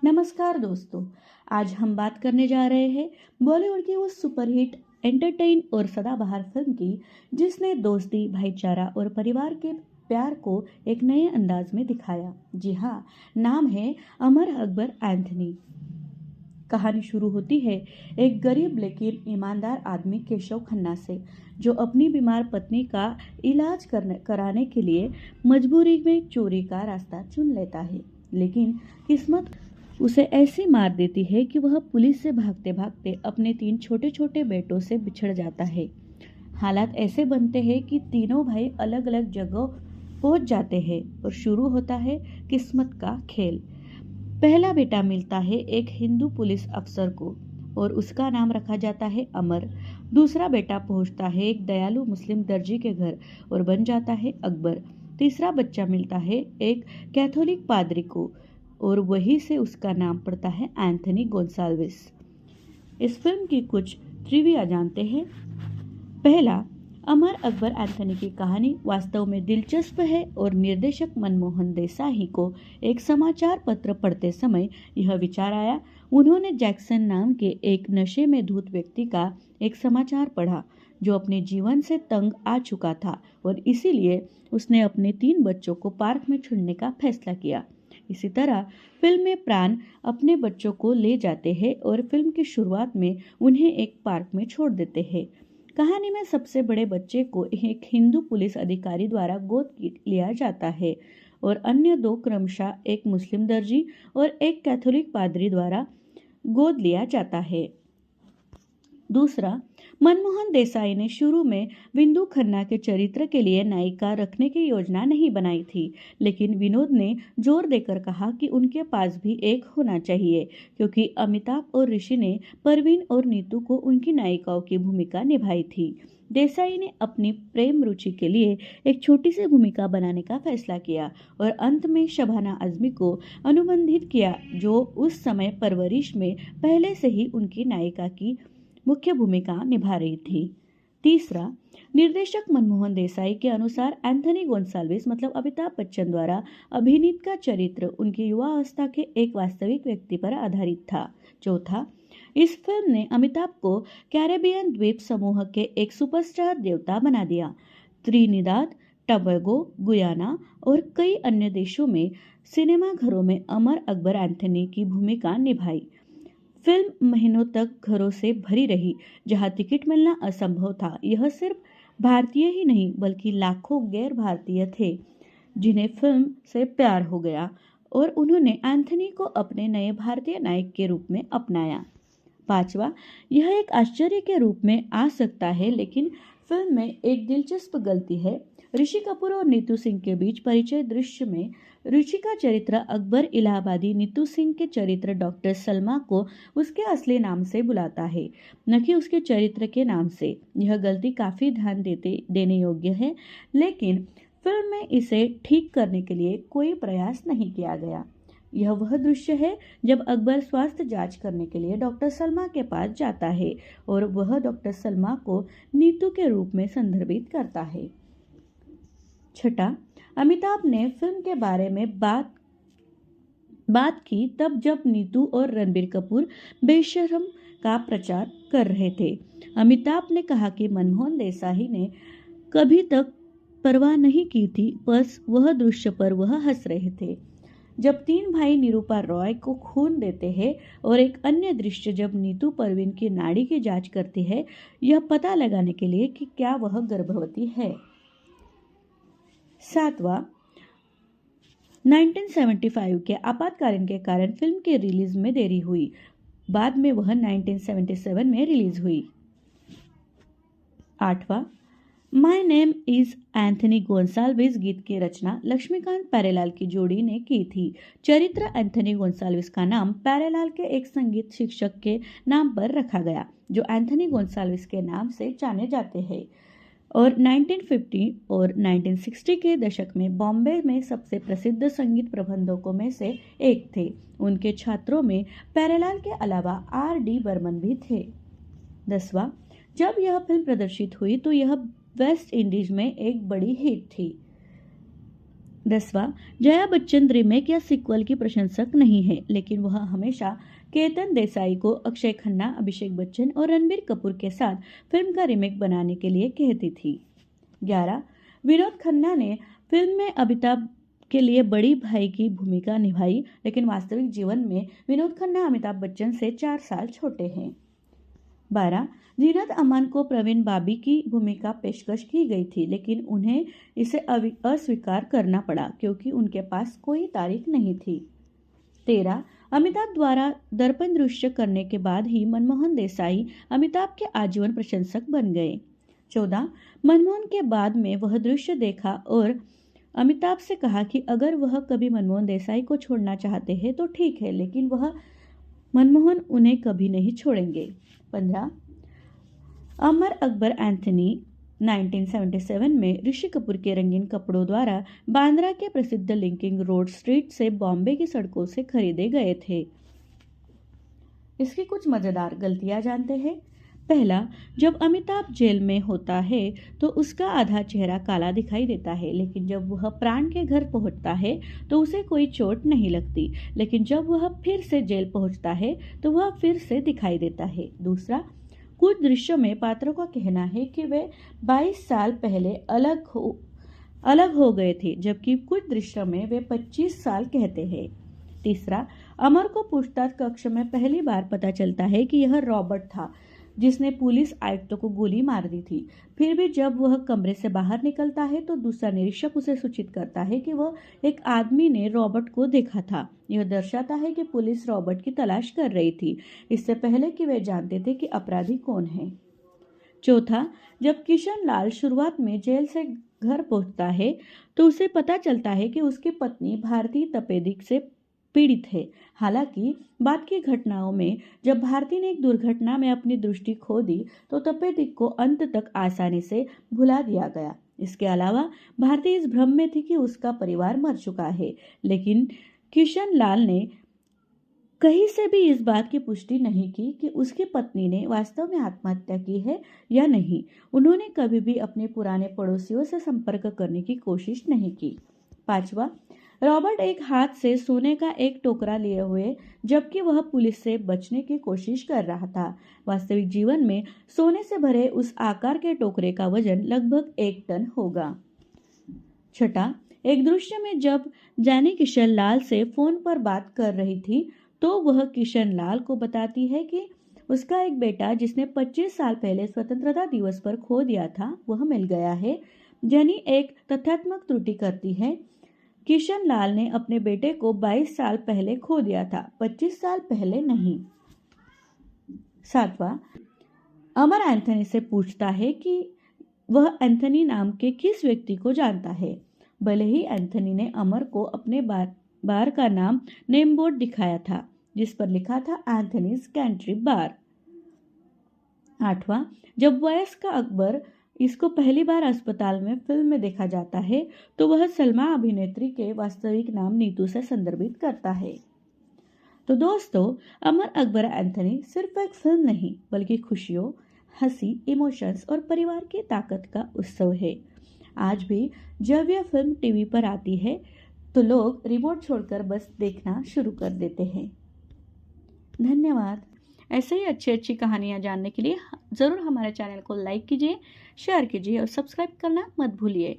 नमस्कार दोस्तों। आज हम बात करने जा रहे हैं बॉलीवुड की उस सुपरहिट एंटरटेन और सदाबहार फिल्म की जिसने दोस्ती, भाईचारा और परिवार के प्यार को एक नए अंदाज में दिखाया। जी हाँ, नाम है अमर अकबर एंथनी। कहानी शुरू होती है एक गरीब लेकिन ईमानदार आदमी केशव खन्ना से, जो अपनी बीमार पत्नी का इलाज कराने के लिए मजबूरी में चोरी का रास्ता चुन लेता है। लेकिन किस्मत उसे ऐसी मार देती है कि वह पुलिस से भागते भागते अपने 3 छोटे छोटे बेटों से बिछड़ जाता है। हालात ऐसे बनते हैं कि तीनों भाई अलग अलग जगह पहुंच जाते हैं और शुरू होता है किस्मत का खेल। पहला बेटा मिलता है एक हिंदू पुलिस अफसर को और उसका नाम रखा जाता है अमर। दूसरा बेटा पहुंचता है एक दयालु मुस्लिम दर्जी के घर और बन जाता है अकबर। तीसरा बच्चा मिलता है एक कैथोलिक पादरी को और वहीं से उसका नाम पड़ता है एंथनी गोंसाल्विस। इस फिल्म की कुछ ट्रिविया जानते हैं। पहला, अमर अकबर एंथनी की कहानी वास्तव में दिलचस्प है और निर्देशक मनमोहन देसाई को एक समाचार पत्र पढ़ते समय यह विचार आया। उन्होंने जैक्सन नाम के एक नशे में धुत व्यक्ति का एक समाचार पढ़ा जो अपने जीवन से तंग आ चुका था और इसीलिए उसने अपने 3 बच्चों को पार्क में छोड़ने का फैसला किया। इसी तरह फिल्म में प्राण अपने बच्चों को ले जाते हैं और फिल्म की शुरुआत में उन्हें एक पार्क में छोड़ देते हैं। कहानी में सबसे बड़े बच्चे को एक हिंदू पुलिस अधिकारी द्वारा गोद लिया जाता है और अन्य 2 क्रमशः एक मुस्लिम दर्जी और एक कैथोलिक पादरी द्वारा गोद लिया जाता है। दूसरा, मनमोहन देसाई ने शुरू में बिंदु खन्ना के चरित्र के लिए नायिका रखने की योजना नहीं बनाई थी, लेकिन विनोद ने जोर देकर कहा कि उनके पास भी एक होना चाहिए क्योंकि अमिताभ और ऋषि ने परवीन और नीतू को उनकी नायिकाओं की भूमिका निभाई थी। देसाई ने अपनी प्रेम रुचि के लिए एक छोटी सी भूमिका बनाने का फैसला किया और अंत में शबाना आजमी को अनुबंधित किया, जो उस समय परवरिश में पहले से ही उनकी नायिका की मुख्य भूमिका निभा रही थी। तीसरा, निर्देशक मनमोहन देसाई के अनुसार एंथनी गोंसाल्विस मतलब अमिताभ बच्चन द्वारा अभिनीत का चरित्र उनकी युवावस्था के एक वास्तविक व्यक्ति पर आधारित था। चौथा, इस फिल्म ने अमिताभ को कैरेबियन द्वीप समूह के एक सुपरस्टार देवता बना दिया। त्रिनिदाद, टबैगो, गुयाना और कई अन्य देशों में सिनेमा घरों में अमर अकबर एंथनी की भूमिका निभाई। फिल्म महीनों तक घरों से भरी रही, जहां टिकट मिलना असंभव था। यह सिर्फ भारतीय ही नहीं बल्कि लाखों गैर भारतीय थे जिन्हें फिल्म से प्यार हो गया और उन्होंने एंथनी को अपने नए भारतीय नायक के रूप में अपनाया। पांचवा, यह एक आश्चर्य के रूप में आ सकता है, लेकिन फिल्म में एक दिलचस्प गलती है। ऋषि कपूर और नीतू सिंह के बीच परिचय दृश्य में ऋषि का चरित्र अकबर इलाहाबादी नीतू सिंह के चरित्र डॉक्टर सलमा को उसके असली नाम से बुलाता है, न कि उसके चरित्र के नाम से। यह गलती काफी ध्यान देने योग्य है, लेकिन फिल्म में इसे ठीक करने के लिए कोई प्रयास नहीं किया गया। यह वह दृश्य है जब अकबर स्वास्थ्य जांच करने के लिए डॉक्टर सलमा के पास जाता है और वह डॉक्टर सलमा को नीतू के रूप में संदर्भित करता है। छठा, अमिताभ ने फिल्म के बारे में बात की तब जब नीतू और रणबीर कपूर बेशर्म का प्रचार कर रहे थे। अमिताभ ने कहा कि मनमोहन देसाई ने कभी तक परवाह नहीं की थी, बस वह दृश्य पर वह हंस रहे थे जब 3 भाई निरूपा रॉय को खून देते हैं और एक अन्य दृश्य जब नीतू परवीन की नाड़ी की जांच करती है, यह पता लगाने के लिए कि क्या वह गर्भवती है। 7वां, 1975 के आपातकालीन के कारण फिल्म के रिलीज में देरी हुई। बाद में वह 1977 में रिलीज हुई। 8वां, my name is Anthony Gonsalves गीत की रचना लक्ष्मीकांत प्यारेलाल की जोड़ी ने की थी। चरित्र एंथनी गोंसाल्विस का नाम प्यारेलाल के एक संगीत शिक्षक के नाम पर रखा गया, जो एंथनी गोंसाल्विस के नाम से जाने जाते हैं और 1950 और 1960 के दशक में बॉम्बे में सबसे प्रसिद्ध संगीत प्रबंधकों में से एक थे। उनके छात्रों में प्यारेलाल के अलावा R.D. बर्मन भी थे। 10वां, जब यह फिल्म प्रदर्शित हुई तो यह वेस्ट इंडीज में एक बड़ी हिट थी। 10वां, जया बच्चन रीमेक या सीक्वल की प्रशंसक नहीं है, लेकिन वह हमेशा केतन देसाई को अक्षय खन्ना, अभिषेक बच्चन और रणबीर कपूर के साथ फिल्म का रीमेक बनाने के लिए कहती थी। 11, विनोद खन्ना ने फिल्म में अमिताभ के लिए बड़ी भाई की भूमिका निभाई, लेकिन वास्तविक जीवन में विनोद खन्ना अमिताभ बच्चन से 4 साल छोटे हैं। 12, जीनत अमान को प्रवीण बाबी की भूमिका पेशकश की गई थी, लेकिन उन्हें इसे अस्वीकार करना पड़ा क्योंकि उनके पास कोई तारीख नहीं थी। 13, अमिताभ द्वारा दर्पण दृश्य करने के बाद ही मनमोहन देसाई अमिताभ के आजीवन प्रशंसक बन गए। 14, मनमोहन के बाद में वह दृश्य देखा और अमिताभ से कहा कि अगर वह कभी मनमोहन देसाई को छोड़ना चाहते हैं तो ठीक है, लेकिन वह मनमोहन उन्हें कभी नहीं छोड़ेंगे। 15, अमर अकबर एंथनी 1977 में ऋषि कपूर के रंगीन कपड़ों द्वारा बांद्रा के प्रसिद्ध लिंकिंग रोड स्ट्रीट से बॉम्बे की सड़कों से खरीदे गए थे। इसकी कुछ मजेदार गलतियां जानते हैं। पहला, जब अमिताभ जेल में होता है तो उसका आधा चेहरा काला दिखाई देता है, लेकिन जब वह प्राण के घर पहुंचता है तो उसे कोई चोट नहीं लगती, लेकिन जब वह फिर से जेल पहुंचता है तो वह फिर से दिखाई देता है। दूसरा, कुछ दृश्यों में पात्रों का कहना है कि वे 22 साल पहले अलग हो गए थे, जबकि कुछ दृश्यों में वे 25 साल कहते हैं। तीसरा, अमर को पूछताछ कक्ष में पहली बार पता चलता है कि यह रॉबर्ट था जिसने पुलिस आयुक्तों को गोली मार दी थी। फिर भी जब वह कमरे से बाहर निकलता है तो दूसरा निरीक्षक उसे सूचित करता है कि वह एक आदमी ने रॉबर्ट को देखा था। यह दर्शाता है कि पुलिस रॉबर्ट की तलाश कर रही थी, इससे पहले कि वे जानते थे कि अपराधी कौन है। चौथा, जब किशन लाल शुरुआत में जेल से घर पहुंचता है तो उसे पता चलता है कि उसकी पत्नी भारती तपेदिक से पीड़ित है। हालांकि बाद की घटनाओं में जब भारती ने एक दुर्घटना में अपनी दृष्टि खो दी तो तपेदिक को अंत तक आसानी से भुला दिया गया। इसके अलावा भारती इस भ्रम में थी कि उसका परिवार मर चुका है, लेकिन किशन लाल ने कहीं से भी इस बात की पुष्टि नहीं की कि उसकी पत्नी ने वास्तव में आत्महत्या की है या नहीं। उन्होंने कभी भी अपने पुराने पड़ोसियों से संपर्क करने की कोशिश नहीं की। 5वां, रॉबर्ट एक हाथ से सोने का एक टोकरा लिए हुए जबकि वह पुलिस से बचने की कोशिश कर रहा था। वास्तविक जीवन में सोने से भरे उस आकार के टोकरे का वजन लगभग 1 टन होगा। 6, एक दृश्य में जब जैनी किशन लाल से फोन पर बात कर रही थी तो वह किशन लाल को बताती है कि उसका एक बेटा जिसने 25 साल पहले स्वतंत्रता दिवस पर खो दिया था वह मिल गया है। जैनी एक तथ्यात्मक त्रुटि करती है। किशन लाल ने अपने बेटे को 22 साल पहले खो दिया था, 25 साल पहले नहीं। 7वां, अमर एंथनी से पूछता है कि वह एंथनी नाम के किस व्यक्ति को जानता है, भले ही एंथनी ने अमर को अपने बार का नाम नेम बोर्ड दिखाया था जिस पर लिखा था एंथनीज कैंट्री बार। 8वां, जब वयस्क अकबर इसको पहली बार अस्पताल में फिल्म में देखा जाता है तो वह सलमा अभिनेत्री के वास्तविक नाम नीतू से संदर्भित करता है। तो दोस्तों, अमर अकबर एंथनी सिर्फ एक फिल्म नहीं बल्कि खुशियों, हंसी, इमोशंस और परिवार की ताकत का उत्सव है। आज भी जब यह फिल्म टीवी पर आती है तो लोग रिमोट छोड़कर बस देखना शुरू कर देते हैं। धन्यवाद। ऐसे ही अच्छी अच्छी कहानियाँ जानने के लिए ज़रूर हमारे चैनल को लाइक कीजिए, शेयर कीजिए और सब्सक्राइब करना मत भूलिए।